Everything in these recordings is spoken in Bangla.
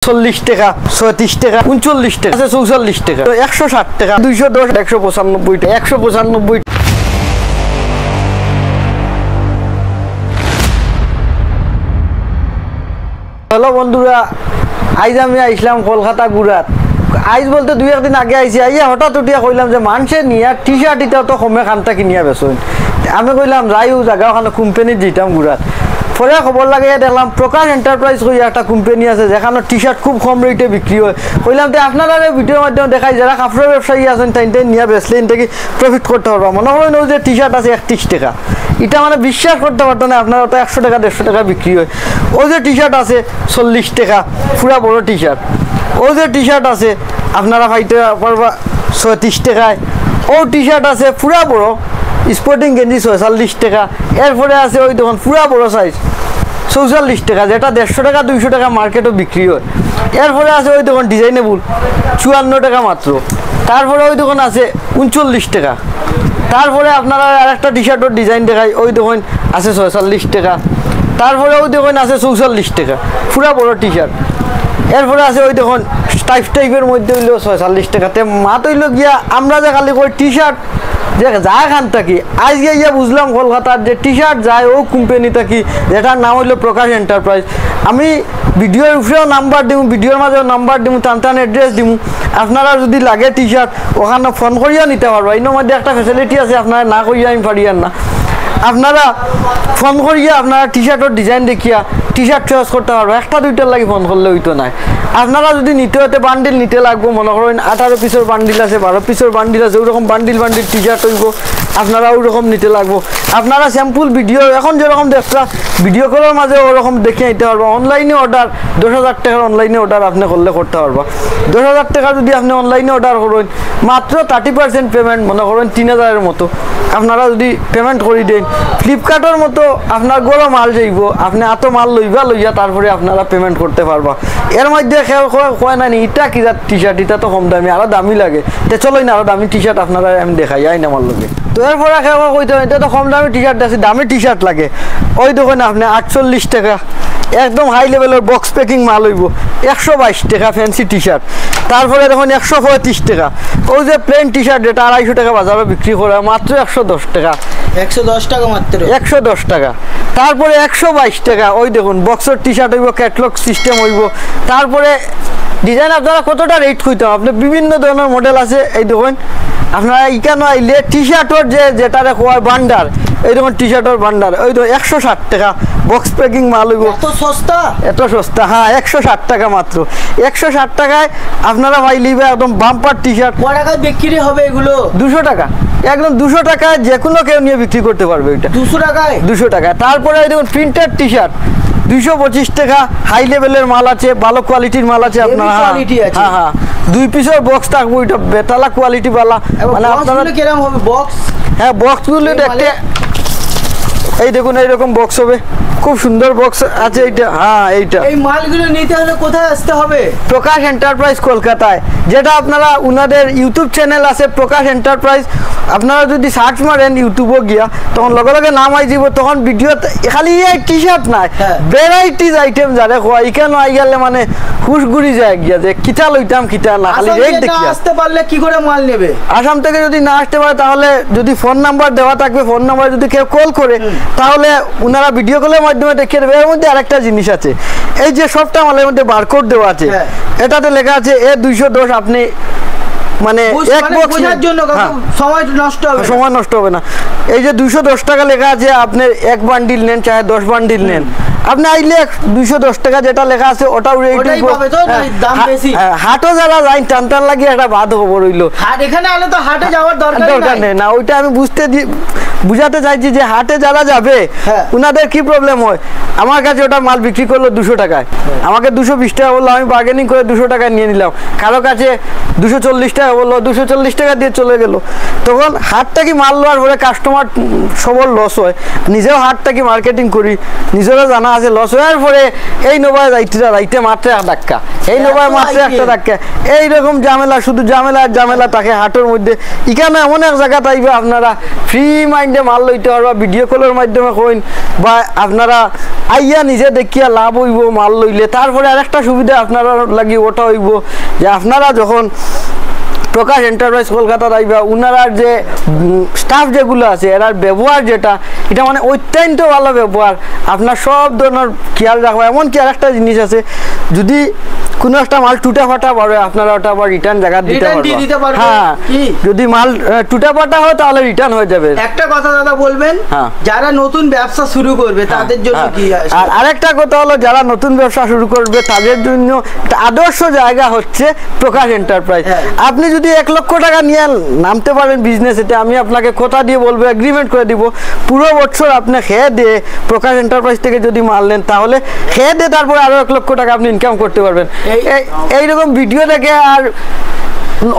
40 টাকা 36 টাকা 39 টাকা 44 টাকা 160 টাকা 210 195 টাকা 195। হ্যালো বন্ধুরা, আজ আমি আইসলাম কলকাতা গুড়াত। আইজ বলতে দুই একদিন আগে আইসি, আইয়া হঠাৎ উঠিয়া কইলাম যে মানুষে নিয়া টি শার্ট ইটাও তো কমে খানটা কিনিয়া বেচন। আমি কইলাম যাইও জায়গা ওখানে কোম্পানিত যেতাম গুড়াত। পরে খবর লাগে দেখলাম প্রকাশ এন্টারপ্রাইজ কইয়া একটা কোম্পানি আছে যেখানে টি শার্ট খুব কম রেটে বিক্রি হয়। কইলাম তো আপনারা ভিডিওর মাধ্যমে দেখাই যারা কাপড়ের ব্যবসায়ী আছেন তাই নিয়ে বেচলে থেকে প্রফিট করতে পারবা। মনে করেন যে টি শার্ট আছে 31 টাকা, এটা মানে বিশ্বাস করতে পারতো না আপনারা তো 100 টাকা 150 টাকা বিক্রি হয়। ও যে টি শার্ট আছে 40 টাকা পুরা বড় টি শার্ট। ও যে টি শার্ট আছে আপনারা পাইতে পারবা 36 টাকায়। ও টি শার্ট আছে পুরা বড় স্পোর্টিং গেঞ্জি 46 টাকা। এরপরে আছে ওই দোকান পুরা বড় সাইজ 44 টাকা, যেটা 150 টাকা 200 টাকা মার্কেটও বিক্রি হয়। এরপরে আছে ওই দোকান ডিজাইনেবল 54 টাকা মাত্র। তারপরে ওই দোকান আছে 39 টাকা। তারপরে আপনারা আরেকটা টি শার্টের ডিজাইন দেখাই, ওই দোকান আছে 46 টাকা। তারপরে ওই দোকান আছে 44 টাকা পুরা বড় টি শার্ট। এরপরে আছে ওই দোকান টাইপের মধ্যে হইলেও 46 টাকাতে। মাত হইল গিয়া আমরা যে খালি কই টি শার্ট যে যায় খান থাকি, আজকে গিয়া বুঝলাম কলকাতার যে টি শার্ট যায় ও কোম্পানি থাকি, যেটার নাম হইল প্রকাশ এন্টারপ্রাইজ। আমি ভিডিওর উপরেও নাম্বার দিব, ভিডিওর মাঝেও নাম্বার দিব, টান অ্যাড্রেস দিব। আপনারা যদি লাগে টি শার্ট ওখানে ফোন করিয়া নিতে পারবো। এর মধ্যে একটা ফ্যাসিলিটি আছে, আপনারা না করিয়া আমি পারিয়ান না। আপনারা ফোন করিয়া আপনারা টি শার্টের ডিজাইন দেখিয়া টি শার্ট চয়েস করতে পারবো। একটা দুইটার লাগে ফোন করলে হইতো নাই। আপনারা যদি নিতে হতে বান্ডিল নিতে লাগবো, মনে করেন 18 পিসের বান্ডিল আছে, 12 পিসের বান্ডিল আছে, ওইরকম বান্ডিল টি শার্ট হইব, আপনারা ওইরকম নিতে লাগবো। আপনারা স্যাম্পল ভিডিও এখন যেরকম দেখরা ভিডিও করার মাঝে ওরকম দেখে নিতে পারবো। অনলাইনে অর্ডার 10,000 টাকার অনলাইনে অর্ডার আপনি করলে করতে পারবা। 10,000 টাকা যদি আপনি অনলাইনে অর্ডার করেন, মাত্র 30% পেমেন্ট, মনে করেন 3,000-এর মতো আপনারা যদি পেমেন্ট করে দেন, ফ্লিপকার্টের মতো আপনার গরো মাল যাইব, আপনি এত মাল লইয়া তারপরে আপনারা পেমেন্ট করতে পারবা। এর মধ্যে কয় না ইটা কি টি শার্ট, এটা তো কম দামি, আরো দামি লাগে, তে চলোই না আরো দামি টি শার্ট আপনারা আমি দেখাই আইন আমার লগে। তো এরপরে কইতে এটা তো কম দামি টি শার্ট আছে, দামি টি শার্ট লাগে। ওই দোকানে আপনি 48 টাকা একদম হাই লেভেলের বক্স প্যাকিং মাল হইব 122 টাকা ফ্যান্সি টি শার্ট। তারপরে দেখুন 135 টাকা ওই যে প্লেন টি শার্ট, যেটা 250 টাকা বাজারে বিক্রি করে, মাত্র 110 টাকা 110 টাকা মাত্র 110 টাকা। তারপরে 122 টাকা ওই দেখুন বক্সের টি শার্ট হইব, ক্যাটলগ সিস্টেম হইব। তারপরে ডিজাইন আপনারা কতটা রেট কইতে আপনি বিভিন্ন ধরনের মডেল আছে। এই দেখুন আপনারা ইকানো আইলে টি শার্টের যেটারে কয় বান্ডার, এই দেখুন টি শার্টের বান্ডার ওই তো 160 টাকা বক্স প্যাকিং মাল হইব। এত সস্তা হ্যাঁ, 160 টাকা মাত্র। 160 টাকায় আপনারা ভাই লিবে একদম বাম্পার টি শার্ট। কত টাকায় বিক্রি হবে এগুলো? 200 টাকা, একদম 200 টাকায় যে কোনো কেউ নিয়ে বিক্রি করতে পারবে। এটা 200 টাকায় 200 টাকা। তারপরে এই দেখুন প্রিন্টেড টি শার্ট 225 টাকা, হাই লেভেলের মাল আছে, ভালো কোয়ালিটির মাল আছে আপনারা। হ্যাঁ হ্যাঁ 2 পিসের বক্স থাকবে, ওইটা বেতালা কোয়ালিটি বালা। মানে আপনারা কিরকম হবে বক্স? হ্যাঁ বক্সগুলো দেখতে এই দেখুন এইরকম বক্স হবে, খুব সুন্দর বক্স আছে এইটা। হ্যাঁ এইটা এই মালগুলো নিতে হলে কোথায় আসতে হবে? প্রকাশ এন্টারপ্রাইজ কলকাতায়, যেটা আপনারা উনাদের ইউটিউব চ্যানেল আছে প্রকাশ এন্টারপ্রাইজ। আপনারা যদি সার্চ মারেন ইউটিউবে গিয়া, তখন লগে লগে নাম আই যাব। তখন ভিডিও খালি এই টি শার্ট নাই, ভ্যারাইটিস আইটেম যারে খোয়া এখানে আই গেলে মানে হুশগুড়ি যায় গিয়া যে কিটা লইতাম কিটা না, খালি রেট দেখি। আসতে পারলে কি করে মাল নেবে? আসাম থেকে যদি না আসতে পারে তাহলে যদি ফোন নাম্বার দেওয়া থাকবে, ফোন নাম্বার যদি কেউ কল করে তাহলে উনারা ভিডিও কলের মাধ্যমে দেখিয়ে দেবে। এর মধ্যে আরেকটা জিনিস আছে, এই যে সবটা মালের মধ্যে বারকোড দেওয়া আছে, এটাতে লেখা আছে A210। আপনি মানে এক বক্স বোঝার জন্য সময় নষ্ট হবে না। এই যে 210 টাকা লেখা আছে, আপনি এক বান্ডিল নেন চাহে 10 বান্ডিল নেন, আপনি আইলে 210 টাকা যেটা লেখা আছে ওটাও হাটও যারা যাই টান লাগিয়ে একটা বাদ খবর হইলো। এখানে আলে তো হাটে যাওয়ার দরকার নেই না, ওইটা আমি বুঝাতে চাইছি যে হাটে যারা যাবে উনাদের কি প্রবলেম হয়। আমার কাছে ওটা মাল বিক্রি করলো 200 টাকায়, আমাকে 220 টাকা বললো, আমি বার্গেনিং করে 200 টাকায় নিয়ে নিলাম। কারো কাছে 240 টাকা বললো, 240 টাকা দিয়ে চলে গেল। তখন হাটটা কি মাল লওয়ার পরে কাস্টমার সবর লস হয়। নিজেও হাটটা কি মার্কেটিং করি, নিজেরও জানা আছে লস হওয়ার পরে এই নবায় যাইতে মাত্র 1 ধাক্কা, এই নবায় মাত্র 1 ধাক্কা, এইরকম ঝামেলা, শুধু ঝামেলা ঝামেলা থাকে হাটের মধ্যে। এখানে এমন এক জায়গা তাইবে আপনারা ফ্রি মাইন্ডে মাল লইতে পারবা, ভিডিও কলের মাধ্যমে কইন বা আপনারা আইয়া নিজে দেখিয়া লাভ হইব মাল লইলে। তারপরে আরেকটা সুবিধা আপনারা লাগি ওটা হইব যে আপনারা যখন প্রকাশ এন্টারপ্রাইজ কলকাতার আইবা, উনারা যে স্টাফ যেগুলো আছে এরার ব্যবহার যেটা, এটা মানে অত্যন্ত ভালো ব্যবহার, আপনার সব ধরনের খেয়াল রাখবা। এমনকি আরেকটা জিনিস আছে, যদি কোনো একটা মাল টুটা ফাটা পড়ে আপনারা ওটা আবার রিটার্ন জায়গা দিতে পারবেন। হ্যাঁ, যদি মাল টুটা ফাটা হয় তাহলে রিটার্ন হয়ে যাবে। একটা কথা দাদা বলবেন, যারা নতুন ব্যবসা শুরু করবে তাদের জন্য কি? আর আরেকটা কথা হলো, যারা নতুন ব্যবসা শুরু করবে তাদের জন্য আদর্শ জায়গা হচ্ছে প্রকাশ এন্টারপ্রাইজ। আপনি যদি 1 লক্ষ টাকা নিয়ে নামতে পারেন বিজনেসেতে, আমি আপনাকে কথা দিয়ে বলবো, এগ্রিমেন্ট করে দিব, পুরো বছর আপনি খেয়ে দিয়ে প্রকাশ এন্টারপ্রাইজ থেকে যদি মাল নেন তাহলে খেয়ে দিয়ে তারপরে আরো 1 লক্ষ টাকা আপনি ইনকাম করতে পারবেন। এইরকম ভিডিও দেখে আর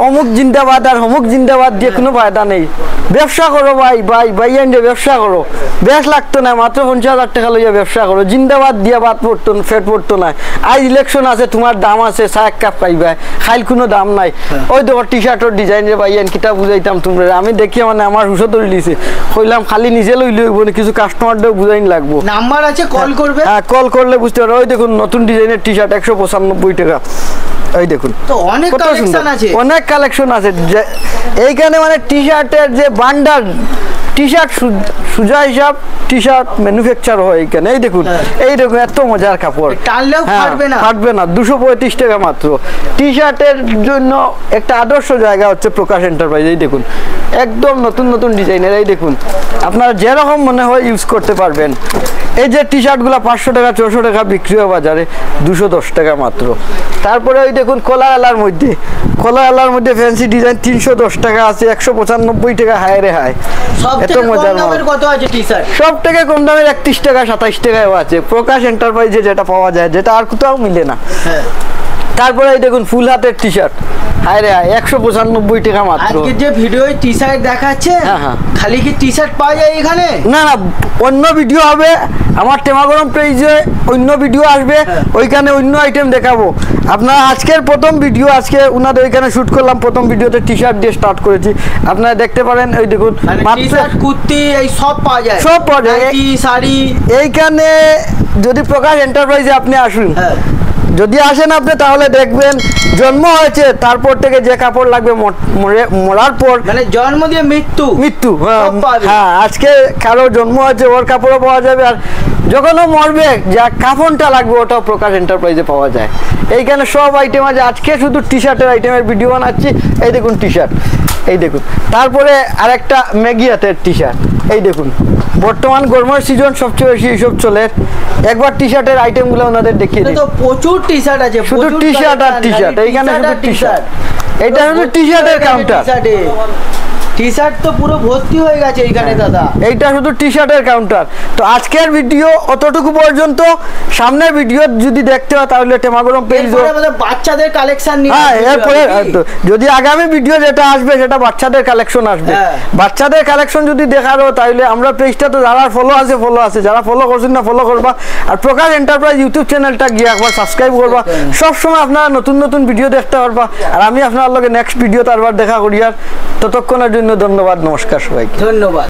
অমুক জিন্দাবাদ আর অমুক জিন্দাবাদ দিয়ে কোনো ফায়দা নেই। ব্যবসা করো ভাই, ব্যবসা করো, বেশ লাগতো না, মাত্র 50,000 টাকা লইয়া ব্যবসা করো, জিন্দাবাদ দিয়া বাদ পড়তো ফেট পড়তো না। আজ ইলেকশন আছে, তোমার দাম আছে, 1 কাপ পাইবা, খাইল কোনো দাম নাই। ওই দেখো টি শার্টের ডিজাইন রে ভাই, কিতা বুঝাইতাম তোমরা, আমি দেখি মানে আমার হুশো ধরে লিছে, কইলাম খালি নিজে লইলে হইব না, কিছু কাস্টমারদের বুঝাইন লাগবো। নাম্বার আছে, কল করবে। হ্যাঁ, কল করলে বুঝতে পারো। ওই দেখুন নতুন ডিজাইনের টি শার্ট 195 টাকা, এই দেখুন তো অনেক কালেকশন আছে, অনেক কালেকশন আছে এইখানে। মানে টি শার্টের যে বান্ডার, টি শার্ট সুজা হিসাব টি শার্ট ম্যানুফ্যাকচার হয় এখানে। এই দেখুন, এই দেখুন এত মজার কাপড়, টানলেও ফাটবে না, 235 টাকা মাত্র। টি শার্টের জন্য একটা আদর্শ জায়গা হচ্ছে প্রকাশ এন্টারপ্রাইজ। এই দেখুন একদম নতুন নতুন ডিজাইনের, এই দেখুন আপনারা যেরকম মনে হয় ইউজ করতে পারবেন। এই যে টি শার্টগুলো 500 টাকা 400 টাকা বিক্রি হয় বাজারে, 210 টাকা মাত্র। তারপরে ওই দেখুন কলার মধ্যে ফ্যান্সি ডিজাইন 310 টাকা আছে, 195 টাকা হায় রে হায়। এত মজার মাল। কত আছে টি শার্ট? সব থেকে কম দামের 31 টাকা 27 টাকাও আছে প্রকাশ এন্টারপ্রাইজে, যেটা পাওয়া যায়, যেটা আর কোথাও মিলে না। তারপরে এই দেখুন ফুল হাতের টি শার্ট, হায় রে হায়, 195 টাকা মাত্র। আজকে যে ভিডিও টি শার্ট দেখাচ্ছে, খালি কি টি শার্ট পাওয়া যায় এখানে? না না, অন্য ভিডিও হবে আমার টেমাগরম পেজে, অন্য ভিডিও আসবে, ওইখানে অন্য আইটেম দেখাবো। আপনারা আজকের প্রথম ভিডিও, আজকে উনাদের ওইখানে শুট করলাম, প্রথম ভিডিওতে টি শার্ট দিয়ে স্টার্ট করেছি, আপনারা দেখতে পারেন। ওই দেখুন টি শার্ট, কুর্তি, এই সব পাওয়া যায়, সব পাওয়া যায়, শাড়ি। এইখানে যদি প্রকাশ এন্টারপ্রাইজে আপনি আসুন, যদি আসেন আপনি তাহলে দেখবেন জন্ম হয়েছে তারপর থেকে যে কাপড় লাগবে মরার পর, মানে জন্ম দিয়ে মৃত্যু। হ্যাঁ, আজকে কারো জন্ম হয়েছে ওর কাপড়ও পাওয়া যাবে, আর যখনও মরবে যা কাফনটা লাগবে ওটাও প্রকাশ এন্টারপ্রাইজে পাওয়া যায়। এইখানে সব আইটেম আছে। আজকে শুধু টি শার্টের আইটেমের ভিডিও বানাচ্ছি। এই দেখুন টি শার্ট, এই দেখুন। তারপরে আরেকটা ম্যাগি হাতের টি শার্ট, এই দেখুন বর্তমান গরমের সিজন সবচেয়ে বেশি এইসব চলে। একবার টি শার্টের আইটেমগুলো ওনাদের দেখিয়ে দিই। তো প্রচুর টি শার্ট আছে, শুধু টি শার্ট আর টি শার্ট, এইখানে শুধু টি শার্ট। এটা হলো টি শার্টের কাউন্টার। টি শার্ট তো পুরো ভর্তি হয়ে গেছে এইখানে দাদা। এইটা শুধু টি শার্টের কাউন্টার। তো আজকের ভিডিও অতটুকু পর্যন্ত। সামনের ভিডিও যদি দেখতে হয় তাহলে টেমাগরম পেজ, বাচ্চাদের কালেকশন নিয়ে। হ্যাঁ, এরপরে যদি আগামী ভিডিও যেটা আসবে সেটা বাচ্চাদের কালেকশন আসবে। বাচ্চাদের কালেকশন যদি দেখারো তাহলে আমরা পেজটা তো যারা ফলো আছে, যারা ফলো করছেন না ফলো করবা, আর প্রকাশ এন্টারপ্রাইজ ইউটিউব চ্যানেলটা গিয়ে একবার সাবস্ক্রাইব করবা। সবসময় আপনারা নতুন নতুন ভিডিও দেখতে পারবা, আর আমি আপনার লগে নেক্সট ভিডিও তারপর দেখা করি। আর ততক্ষণের জন্য ধন্যবাদ, নমস্কার সবাইকে, ধন্যবাদ।